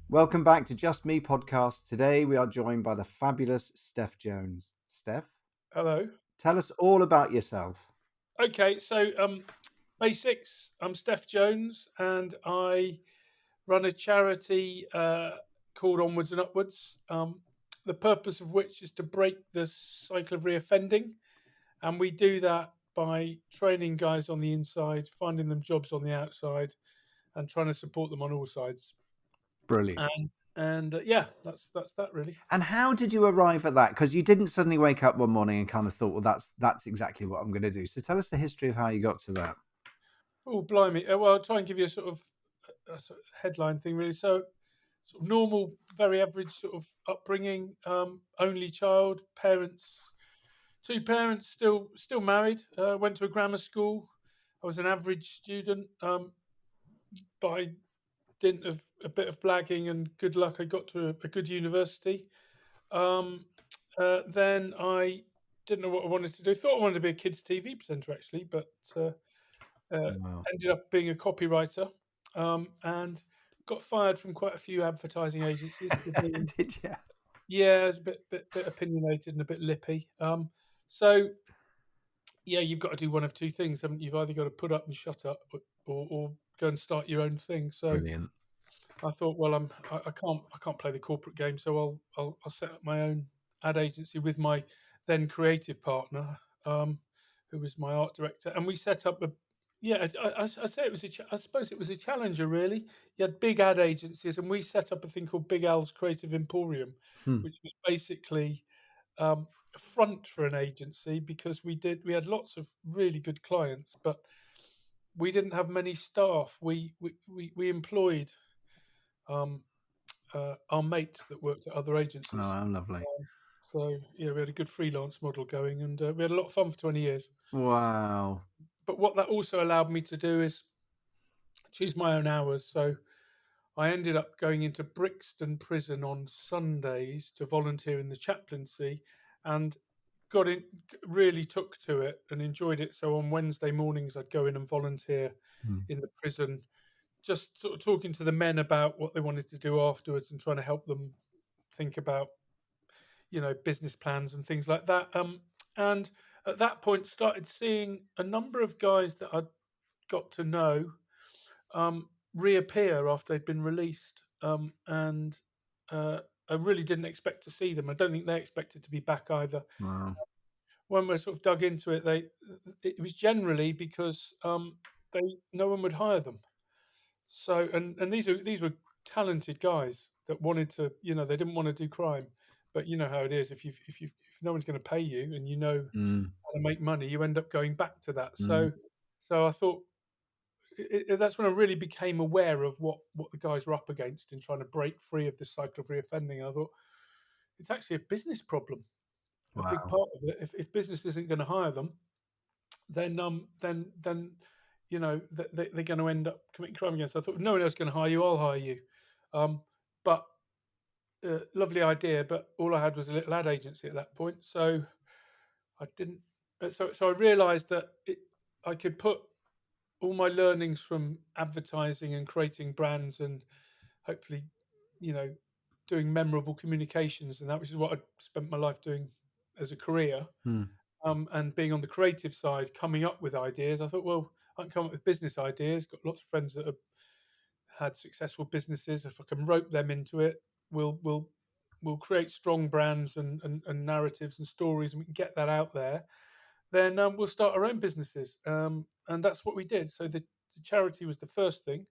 Welcome back to Just Me podcast. Today we are joined by the fabulous Stef Jones. Stef, Hello. tell us all about yourself. Okay, so basics. I'm Stef Jones, and I run a charity called Onwards and Upwards. The purpose of which is to break the cycle of reoffending, and we do that by training guys on the inside, finding them jobs on the outside, and trying to support them on all sides. Brilliant. And yeah, that's that really. And how did you arrive at that? Because you didn't suddenly wake up one morning and kind of thought, well, that's exactly what I'm going to do. So tell us the history of how you got to that. Oh, blimey! Well, I'll try and give you a sort of headline thing, really. So, sort of normal, very average sort of upbringing. Only child, two parents, still married. Went to a grammar school. I was an average student. By dint of a bit of blagging and good luck, I got to a good university. Um, then I didn't know what I wanted to do. Thought I wanted to be a kids' TV presenter actually, but Wow. ended up being a copywriter, and got fired from quite a few advertising agencies for being, Did you? yeah, it's a bit opinionated and a bit lippy. So yeah, you've got to do one of two things, haven't you? You've either got to put up and shut up, or go and start your own thing. So Brilliant. I thought, well, I can't play the corporate game, so I'll set up my own ad agency with my then creative partner, who was my art director, and we set up a. Yeah, I say it was I suppose it was a challenger really. You had big ad agencies, and we set up a thing called Big Al's Creative Emporium, Hmm. which was basically a front for an agency because we had lots of really good clients, but we didn't have many staff. We employed um, our mates that worked at other Oh, agencies. how lovely. So yeah, we had a good freelance model going, and we had a lot of fun for 20 years. Wow. But what that also allowed me to do is choose my own hours. So I ended up going into Brixton Prison on Sundays to volunteer in the chaplaincy, and got in, really took to it and enjoyed it. So on Wednesday mornings, I'd go in and volunteer Hmm. in the prison, just sort of talking to the men about what they wanted to do afterwards and trying to help them think about, business plans and things like that. And at that point, started seeing a number of guys that I'd got to know reappear after they'd been released, and I really didn't expect to see them. I don't think they expected to be back either. Wow. When we sort of dug into it, it was generally because they no one would hire them. So and these were talented guys that wanted to, they didn't want to do crime, but you know how it is. If no one's going to pay you and you know Mm. how to make money, you end up going back to that. Mm. So I thought that's when I really became aware of what the guys were up against in trying to break free of this cycle of reoffending. I thought it's actually a business problem. A big Wow. part of it. If business isn't going to hire them, then they're going to end up committing crime again. So I thought, if no one else is going to hire you, I'll hire you. But lovely idea, but all I had was a little ad agency at that point, so I didn't. So I realised that I could put all my learnings from advertising and creating brands and hopefully, you know, doing memorable communications and that, which is what I spent my life doing as a career. Hmm. And being on the creative side, coming up with ideas, I thought, well, I can come up with business ideas. Got lots of friends that have had successful businesses. If I can rope them into it, we'll create strong brands and narratives and stories, and we can get that out there. Then we'll start our own businesses, and that's what we did. So the charity was the first thing,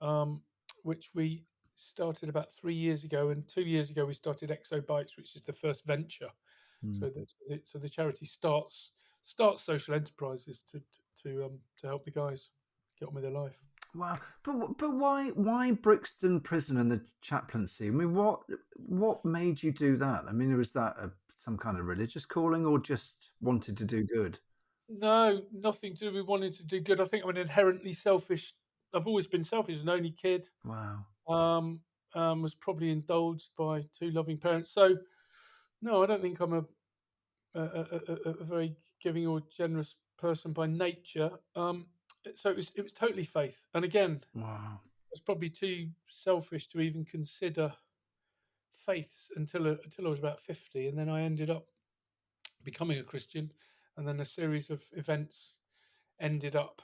um, which we started about 3 years ago, and 2 years ago we started Exo Bikes, which is the first venture. Hmm. So the charity starts social enterprises to help the guys get on with their life. Wow, but why Brixton Prison and the chaplaincy? I mean, what made you do that? I mean, was that some kind of religious calling, or just wanted to do good? No, nothing to do with wanting to do good. I think I'm an inherently selfish. I've always been selfish as an only kid. Wow. Um, was probably indulged by two loving parents. So no, I don't think I'm a very giving or generous person by nature. So it was totally faith. And again, Wow. was probably too selfish to even consider faiths until I was about 50, and then I ended up becoming a Christian, and then a series of events ended up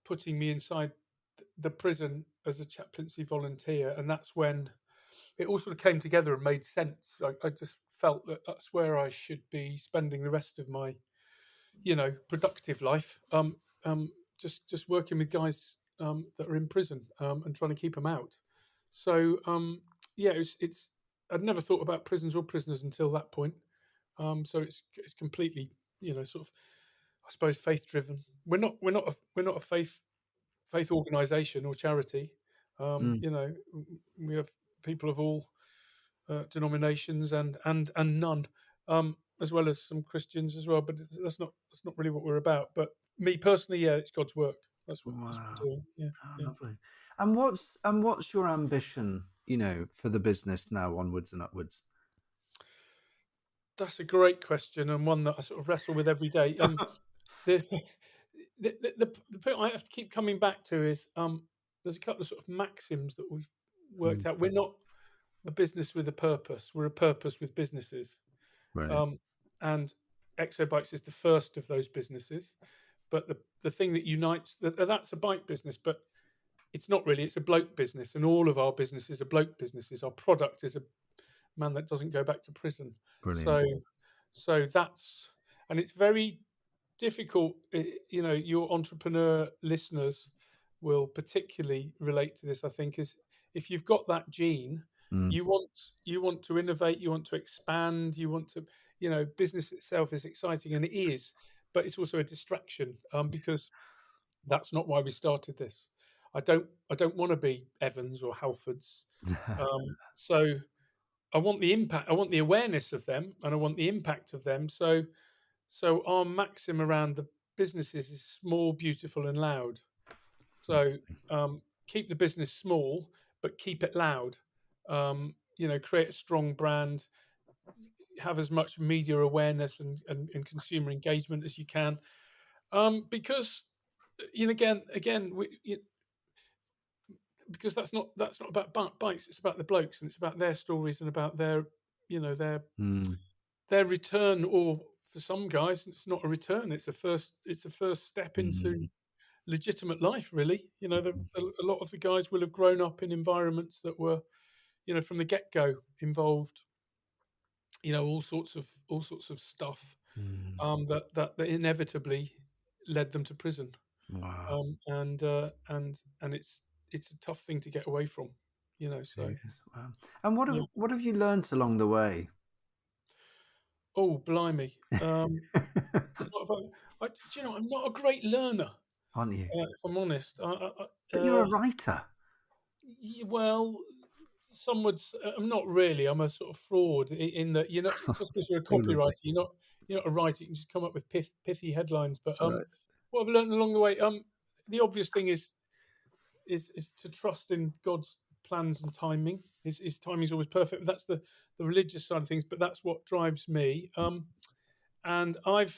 putting me inside the prison as a chaplaincy volunteer, and that's when it all sort of came together and made sense. I just felt that that's where I should be spending the rest of my, productive life. Just working with guys that are in prison and trying to keep them out. So yeah, it's I'd never thought about prisons or prisoners until that point. So it's completely, sort of, I suppose, faith driven. We're not a faith organisation or charity. Mm. We have people of all denominations and none, as well as some Christians as well. But that's not really what we're about. But me personally, yeah, it's God's work. That's what Wow. I'm doing. Yeah, Oh, yeah. lovely. And what's your ambition, for the business now onwards and upwards? That's a great question, and one that I sort of wrestle with every day. The the point I have to keep coming back to is there's a couple of sort of maxims that we've worked Mm. out. We're not a business with a purpose. We're a purpose with businesses. Right. Um, and Exobikes is the first of those businesses. But the thing that unites that's a bike business, but it's not really. It's a bloke business, and all of our businesses are bloke businesses. Our product is a man that doesn't go back to prison. Brilliant. So that's, and it's very difficult. Your entrepreneur listeners will particularly relate to this. I think is if you've got that gene, Mm. you want to innovate, you want to expand, you want to, business itself is exciting, and it is, but it's also a distraction because that's not why we started this. I don't want to be Evans or Halfords. So I want the impact, I want the awareness of them, and I want the impact of them. So our maxim around the businesses is small, beautiful, and loud. So keep the business small, but keep it loud. Create a strong brand, have as much media awareness and consumer engagement as you can. Because again, because that's not about bikes. It's about the blokes, and it's about their stories and about their you know Mm. their return. Or for some guys, it's not a return. It's a first step into Mm. legitimate life. Really, a lot of the guys will have grown up in environments that were, from the get go involved. All sorts of stuff Mm. that inevitably led them to prison. Wow. And it's a tough thing to get away from. So Yes. Wow. And what yeah. have what have you learnt along the way? Oh, blimey. What have I'm not a great learner, Aren't you? if I'm honest. But you're a writer, Well, some would. I'm not really. I'm a sort of fraud in that just because you're a Oh, lovely. copywriter, you're not a writer. You can just come up with pithy headlines. But Right. what I've learned along the way, the obvious thing is to trust in God's plans and timing. His timing is always perfect. But that's the religious side of things. But that's what drives me. And I've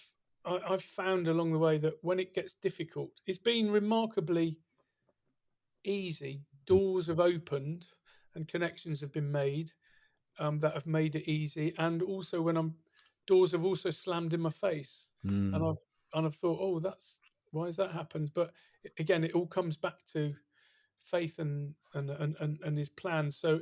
found along the way that when it gets difficult, it's been remarkably easy. Doors have opened and connections have been made that have made it easy. And also when doors have also slammed in my face, and Mm. I've thought, oh, that's why has that happened? But again, it all comes back to faith and his plans. So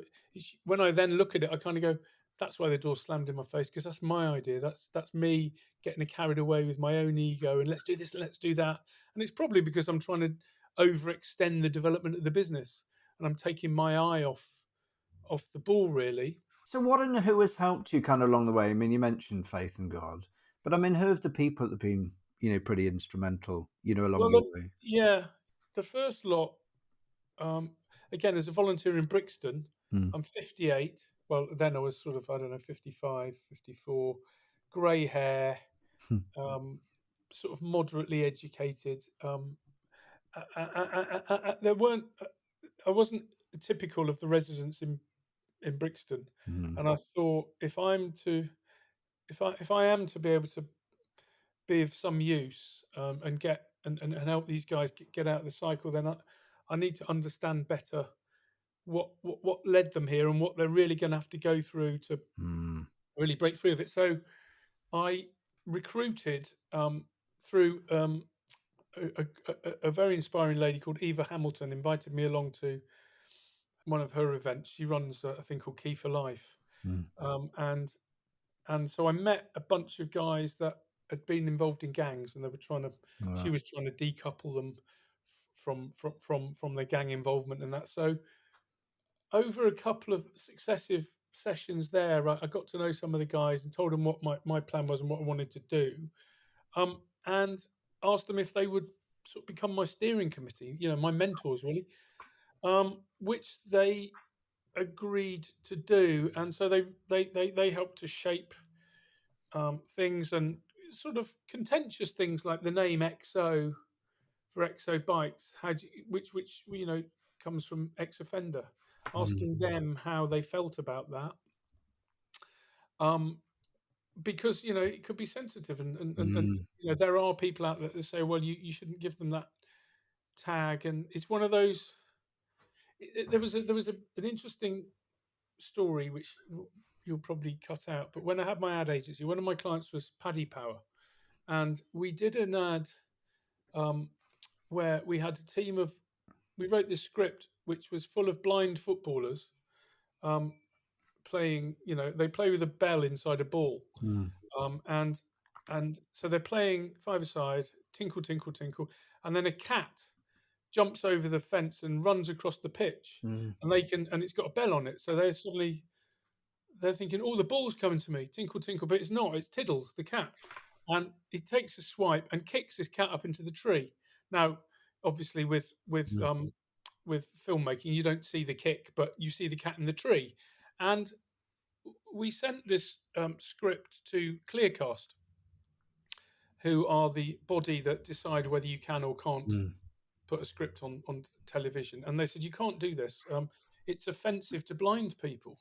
when I then look at it, I kind of go, that's why the door slammed in my face, because that's my idea. That's me getting carried away with my own ego and let's do this, let's do that. And it's probably because I'm trying to overextend the development of the business, and I'm taking my eye off the ball, really. So what and who has helped you kind of along the way? I mean, you mentioned faith and God, but I mean, who have the people that have been, pretty instrumental, along Well, the way? yeah, the first lot, um, again, as a volunteer in Brixton, Mm. I'm 58. Well, then I was sort of, I don't know, 55, 54, grey hair, Hmm. sort of moderately educated. There weren't, I wasn't typical of the residents in Brixton, Mm. and I thought if I am to be able to be of some use and get and help these guys get out of the cycle, then I need to understand better what led them here and what they're really going to have to go through to Mm. really break free of it. So I recruited through a very inspiring lady called Eva Hamilton invited me along to one of her events. She runs a thing called Key for Life, Mm. um, and and so I met a bunch of guys that had been involved in gangs, and they were trying to. She Wow. was trying to decouple them from their gang involvement and that. So over a couple of successive sessions there, I got to know some of the guys and told them what my plan was and what I wanted to do, and asked them if they would sort of become my steering committee, my mentors really, which they agreed to do, and so they helped to shape things and sort of contentious things like the name XO for XO bikes. How do you, which comes from ex offender, Mm. asking them how they felt about that. Um, because it could be sensitive, and Mm. there are people out there that say, well, you shouldn't give them that tag, and it's one of those. There was an interesting story which you'll probably cut out, but when I had my ad agency, one of my clients was Paddy Power, and we did an ad um, where we had a team of we wrote this script which was full of blind footballers um, playing. They play with a bell inside a ball, Mm. and so they're playing five-a-side, tinkle, tinkle, tinkle, and then a cat jumps over the fence and runs across the pitch, Mm. and it's got a bell on it. So they're thinking, oh, the ball's coming to me, tinkle, tinkle, but it's not. It's Tiddles, the cat, and he takes a swipe and kicks his cat up into the tree. Now, obviously, Mm. with filmmaking, you don't see the kick, but you see the cat in the tree, and we sent this script to Clearcast, who are the body that decide whether you can or can't Mm. put a script on television, and they said you can't do this. It's offensive to blind people,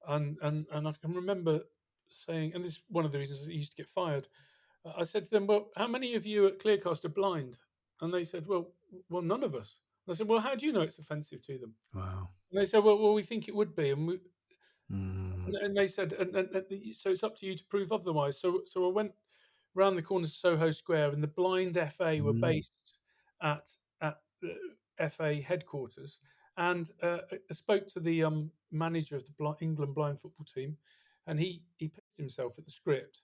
and I can remember saying, and this is one of the reasons I used to get fired. I said to them, "Well, how many of you at Clearcast are blind?" And they said, "Well, none of us." And I said, "Well, how do you know it's offensive to them?" Wow. And they said, "Well, we think it would be," Mm. and they said, so it's up to you to prove otherwise. So I went round the corner to Soho Square, and the blind FA were Mm. based at FA headquarters, and I spoke to the manager of the England blind football team, and he pissed himself at the script,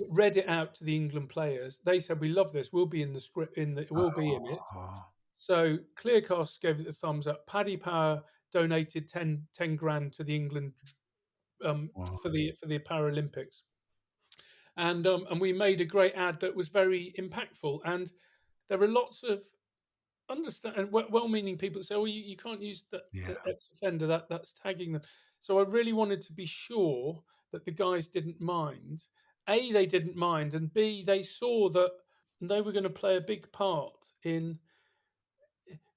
read it out to the England players. They said, "We love this. We'll be in the script. We'll be in it." Oh, So Clearcast gave it a thumbs up. Paddy Power donated 10 grand to the England wow. for the Paralympics, and we made a great ad that was very impactful. And there are lots of understand and well-meaning people that say, "Oh, you can't use that Yeah. ex-offender, that's tagging them." So I really wanted to be sure that the guys didn't mind. A, they didn't mind, and B, they saw that they were going to play a big part in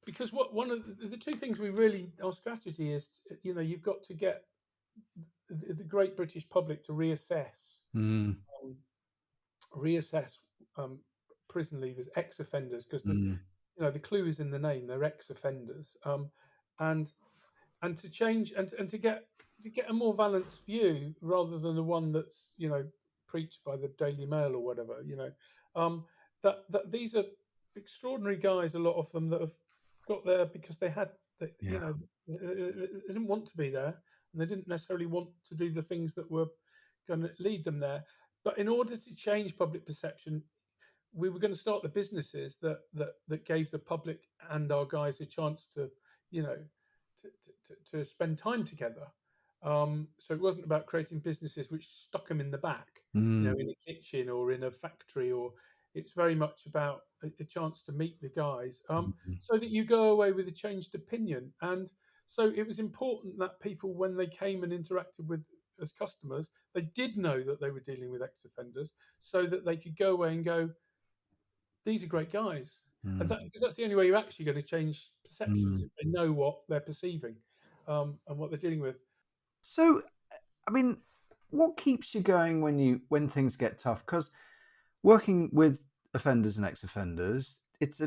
because what one of the two things we really our strategy is, you've got to get the great British public to Mm. um, reassess um, prison leavers, ex-offenders, because Mm. the clue is in the name. They're ex-offenders, and to change and to get a more balanced view rather than the one that's preached by the Daily Mail or whatever. That these are extraordinary guys. A lot of them that have got there because they had, Yeah. they didn't want to be there, and they didn't necessarily want to do the things that were going to lead them there. But in order to change public perception, we were going to start the businesses that gave the public and our guys a chance to, you know, to spend time together. So it wasn't about creating businesses which stuck them in the back, Mm. in a kitchen or in a factory, or it's very much about a chance to meet the guys, Mhm. so that you go away with a changed opinion. And so it was important that people, when they came and interacted with as customers, they did know that they were dealing with ex-offenders, so that they could go away and go, these are great guys. And Mm. because that's the only way you're actually going to change perceptions, Mm. if they know what they're perceiving, and what they're dealing with. So, I mean, what keeps you going when things get tough? Because working with offenders and ex-offenders, it's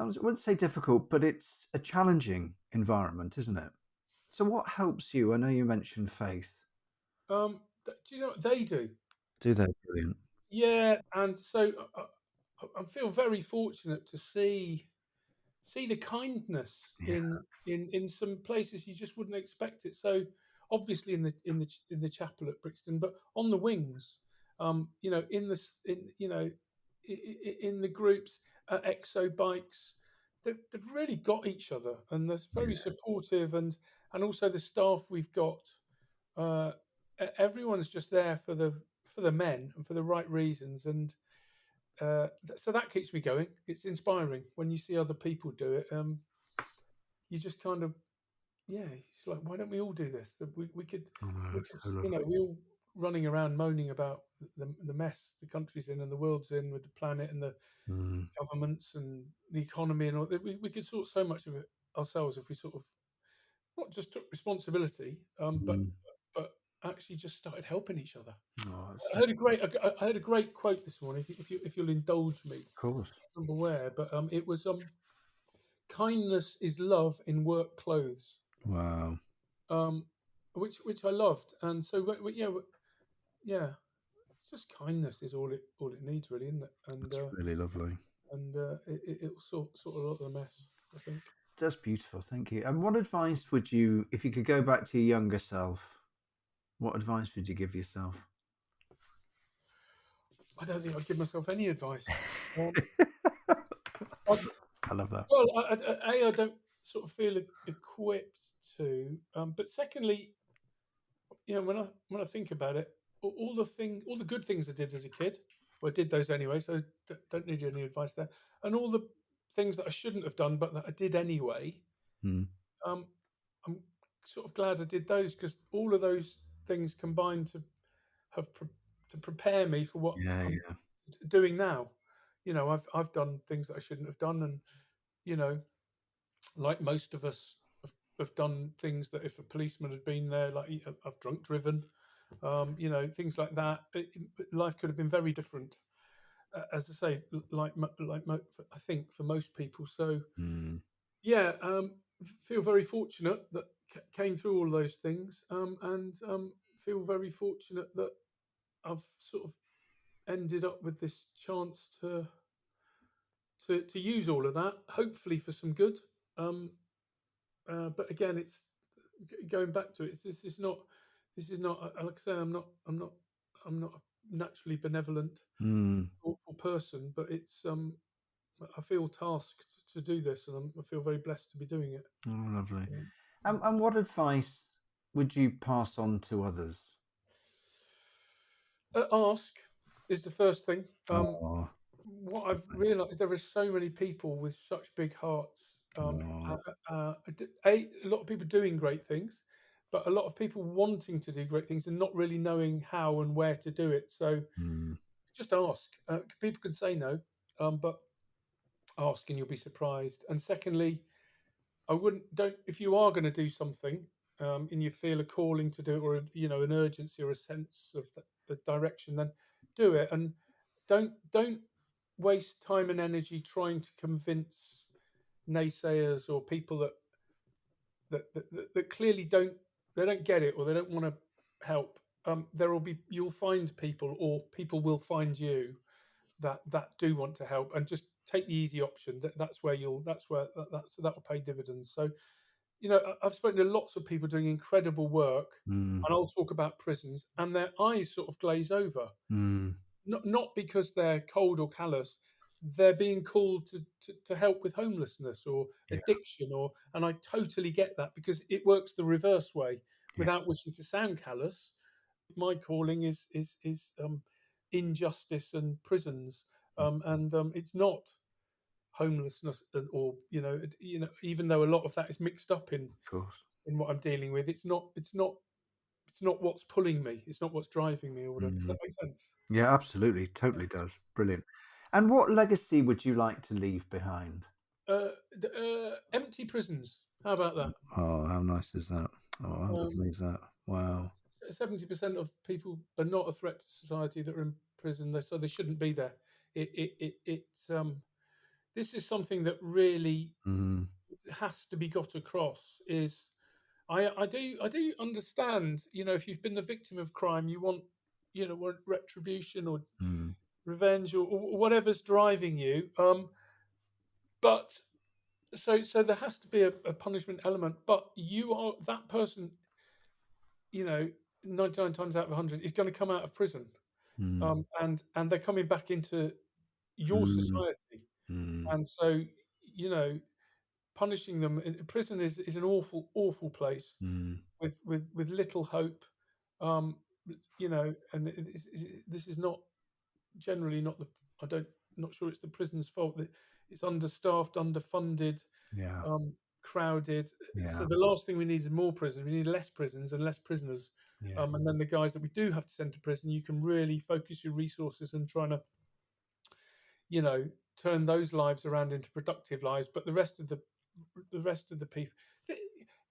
wouldn't say difficult, but it's a challenging environment, isn't it? So what helps you? I know you mentioned faith. Do you know what they do? Do they? Brilliant. Yeah, and so I feel very fortunate to see the kindness Yeah, in some places you just wouldn't expect it. So obviously in the chapel at Brixton, but on the wings, in the in the groups at Exo Bikes, they've really got each other, and they're very yeah. supportive, and also the staff we've got. Uh, Everyone's just there for the men and for the right reasons, and so that keeps me going. It's inspiring when you see other people do it. You just kind of it's like, why don't we all do this? That Oh, no, we it's could, so we lovely. all running around moaning about the mess the country's in and the world's in with the planet and the Mm, governments and the economy and all. We could sort so much of it ourselves if we sort of not just took responsibility, mm. but actually just started helping each other. Oh, it's I so, heard a great I heard a great quote this morning. If you'll indulge me, of course. I'm aware, but it was kindness is love in work clothes, Wow, um, which I loved, and so yeah, it's just kindness is all it needs really, isn't it? that's really lovely. And it'll sort a lot of the mess, I think. That's beautiful. Thank you. And what advice would you, if you could go back to your younger self, what advice would you give yourself? I don't think I'd give myself any advice. I, I love that. well, I don't sort of feel equipped to, but secondly, when I think about it, all the good things I did as a kid, well, I did those anyway, so don't need any advice there. And all the things that I shouldn't have done, but that I did anyway, Mm. um, I'm sort of glad I did those because all of those things combined to have to prepare me for what Yeah, I'm yeah. doing now. I've done things that I shouldn't have done, and you know, like most of us have done things that if a policeman had been there, like I've drunk driven, things like that. Life could have been very different, as I say, I think for most people. So Mm, yeah, feel very fortunate that came through all those things, and feel very fortunate that I've sort of ended up with this chance to use all of that, hopefully for some good. Um, but again, it's going back to it. This is not. Like I say, I'm not a naturally benevolent, mm. thoughtful person, but it's I feel tasked to do this, and I feel very blessed to be doing it. Oh, lovely. Um, And what advice would you pass on to others? Ask is the first thing. Oh, What I've realised, there are so many people with such big hearts. oh, A lot of people doing great things, but a lot of people wanting to do great things and not really knowing how and where to do it. So mm, just ask. People can say no, but ask and you'll be surprised. And secondly, I wouldn't don't if you are going to do something, and you feel a calling to do it, or an urgency or a sense of the direction, then do it, and don't waste time and energy trying to convince naysayers or people that clearly don't get it or they don't want to help. You'll find people, or people will find you that do want to help, and just take the easy option. That will pay dividends. So I've spoken to lots of people doing incredible work, mm, and I'll talk about prisons, and their eyes sort of glaze over. mm. Not because they're cold or callous, they're being called to help with homelessness or Yeah, addiction, and I totally get that because it works the reverse way. yeah, Without wishing to sound callous, my calling is injustice and prisons, mm, and it's not homelessness or even though a lot of that is mixed up of course. in what I'm dealing with, it's not what's pulling me, it's not what's driving me or whatever. Does that Mm. make sense? Yeah, absolutely. Totally does. Brilliant. And what legacy would you like to leave behind? Empty prisons. How about that? Oh, how nice is that? Oh, how Um, lovely is that? Wow. 70% of people are not a threat to society that are in prison, so they shouldn't be there. It this is something that really Mm, has to be got across. Is I do understand. If you've been the victim of crime, you want want retribution or mm, revenge or whatever's driving you. But so there has to be a punishment element. But you are that person. You know, 99 times out of 100 is going to come out of prison, mm, and they're coming back into your mm, society, mm, and so you know punishing them in prison is an awful place mm, with little hope. um and this is not generally not the I don't not sure it's the prison's fault that it's understaffed, underfunded, yeah, um crowded. So yeah, the last thing we need is more prisons. We need less prisons and less prisoners. yeah. And then the guys that we do have to send to prison, you can really focus your resources on trying to you know turn those lives around into productive lives. But the rest of the people,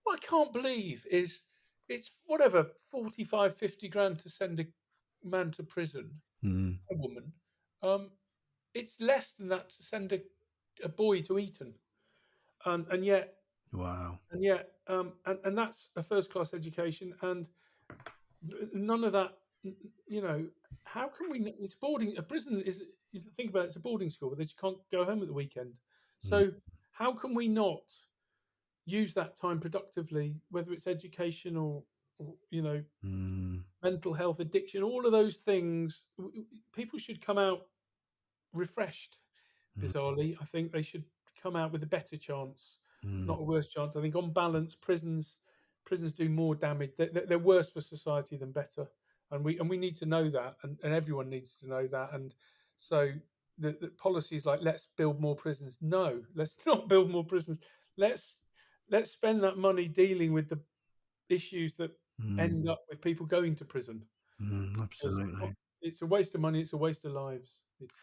what I can't believe is it's whatever 45, 50 grand to send a man to prison, Mm, a woman. um it's less than that to send a boy to Eton. And yet wow. and that's a first class education. And none of that. you know how can we it's boarding a prison is you think about it, it's a boarding school, but they just can't go home at the weekend. Mm, So how can we not use that time productively, whether it's education or mm, mental health, addiction, all of those things. People should come out refreshed. mm, Bizarrely, I think they should come out with a better chance, mm, not a worse chance. I think on balance, prisons do more damage. They're worse for society than better, and we need to know that, and everyone needs to know that. And so the policies like let's build more prisons. No, let's not build more prisons. Let's let's spend that money dealing with the issues that mm, end up with people going to prison. Because absolutely. it's a waste of money. It's a waste of lives. It's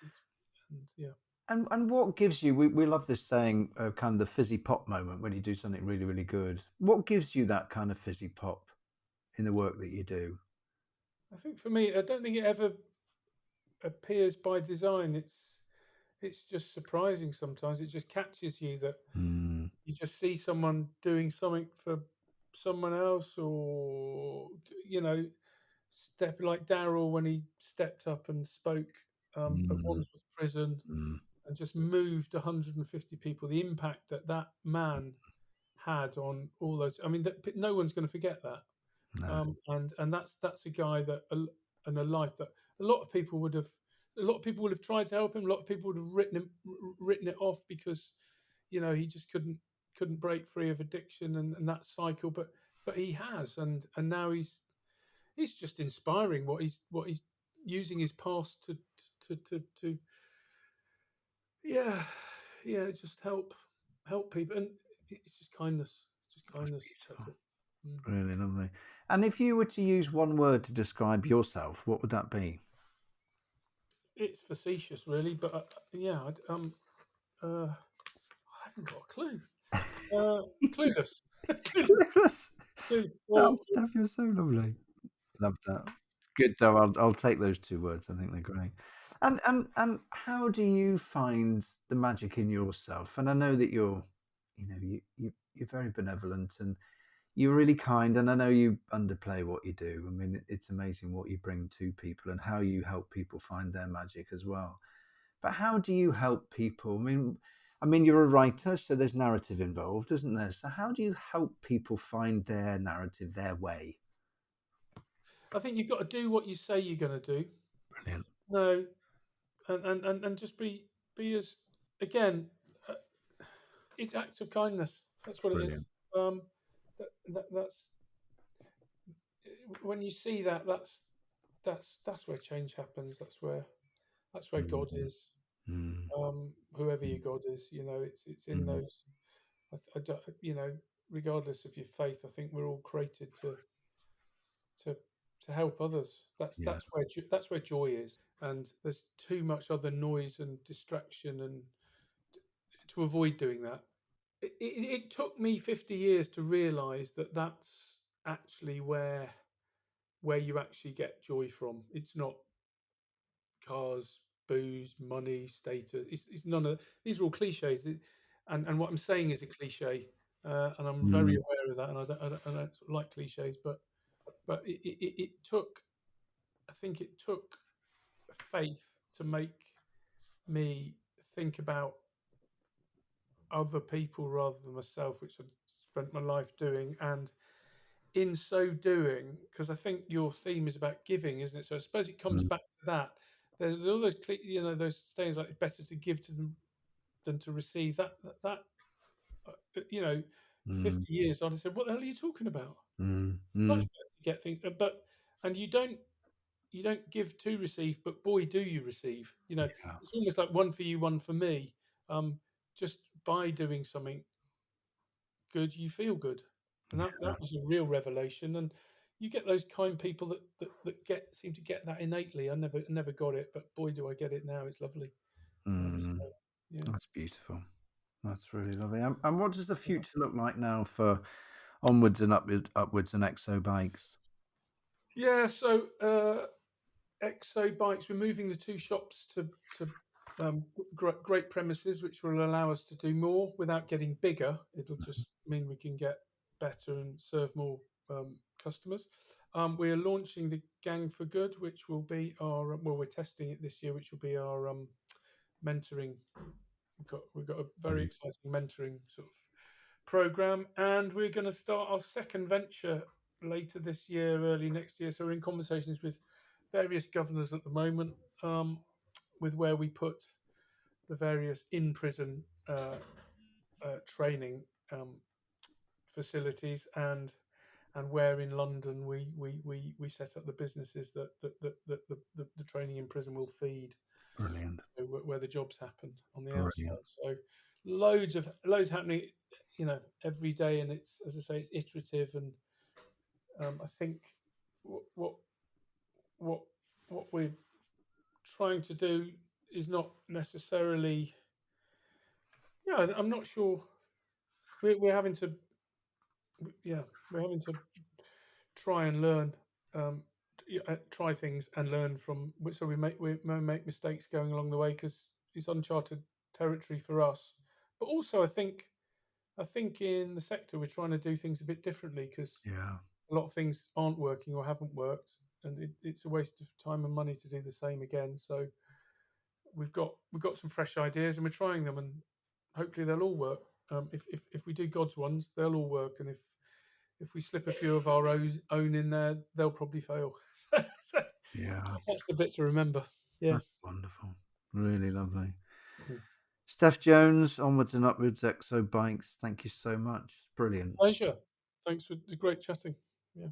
and yeah. And what gives you we love this saying, kind of the fizzy pop moment when you do something really, really good. What gives you that kind of fizzy pop in the work that you do? I think for me, I don't think it ever appears by design. It's just surprising sometimes. It just catches you that Mm, you just see someone doing something for someone else, or step like Daryl when he stepped up and spoke at mm, Wandsworth Prison mm, and just moved 150 people. The impact that that man had on all those. I mean, no one's going to forget that. no. And that's a guy that and a life that a lot of people would have. A lot of people would have tried to help him. A lot of people would have written it off because he just couldn't break free of addiction and that cycle. But he has, and now he's just inspiring. What he's using his past to yeah just help people. And it's just kindness. It's just That's kindness. That's beautiful. it. Mm. Really lovely. And if you were to use one word to describe yourself, what would that be? It's facetious, really, but yeah, I haven't got a clue. Clueless, clueless, clue. Oh, Or Steph, you're so lovely. Love that. It's good though. I'll take those two words. I think they're great. And how do you find the magic in yourself? And I know that you're very benevolent and you're really kind, and I know you underplay what you do. I mean, it's amazing what you bring to people and how you help people find their magic as well. But how do you help people? I mean, you're a writer, so there's narrative involved, isn't there? So how do you help people find their narrative, their way? I think you've got to do what you say you're going to do. Brilliant, No, and just be as again. Uh, it's acts of kindness. That's what it is. brilliant. That's when you see that. That's where change happens. That's where God Mm, is. mm, Whoever your mm. God is, it's in Mm, those. I don't, regardless of your faith, I think we're all created to to help others. yeah, That's where joy is. And there's too much other noise and distraction, and to avoid doing that. It took me 50 years to realise that that's actually where you actually get joy from. It's not cars, booze, money, status. It's none of these are all cliches. And what I'm saying is a cliche, and I'm very Mm, aware of that. And I don't sort of like cliches, but it took. I think it took faith to make me think about other people rather than myself, which I've spent my life doing. And in so doing, because I think your theme is about giving, isn't it? So I suppose it comes mm, back to that. There's all those, those sayings like it's better to give to them than to receive. You know, mm, 50 years I'd have said, "What the hell are you talking about?" mm, Much mm. better to get things, but and you don't give to receive, but boy, do you receive. Yeah, It's almost like one for you, one for me. Just by doing something good, you feel good, and that yeah. was a real revelation. And you get those kind people that get seem to get that innately. I never got it, but boy, do I get it now. It's lovely. Mm, So, yeah. that's beautiful. That's really lovely. And what does the future look like now for onwards and upwards and exo bikes? Yeah, so Exo Bikes, we're moving the two shops to great premises, which will allow us to do more without getting bigger. It'll just mean we can get better and serve more customers. We are launching the Gang for Good, which will be our well, we're testing it this year, which will be our mentoring. We've got a very Mm, exciting mentoring sort of program, and we're going to start our second venture later this year, early next year. So we're in conversations with various governors at the moment, with where we put the various in prison training facilities, and where in London we set up the businesses that the training in prison will feed, brilliant, where the jobs happen on the brilliant. outside. So loads happening, every day, and it's, as I say, it's iterative. And I think what what what what we're trying to do is not necessarily. Yeah, I'm not sure. We're having to. Yeah, we're having to try and learn. Try things and learn from. So we may make mistakes going along the way because it's uncharted territory for us. But also, I think in the sector we're trying to do things a bit differently because Yeah, a lot of things aren't working or haven't worked, and it's a waste of time and money to do the same again. So we've got some fresh ideas and we're trying them, and hopefully they'll all work. If we do God's ones, they'll all work, and if we slip a few of our own in there, they'll probably fail. So yeah. that's the bit to remember. Yeah. That's wonderful. Really lovely. Mm. Steph Jones, onwards and upwards, exo bikes. Thank you so much. It's brilliant. Pleasure. Thanks for the great chatting. Yeah.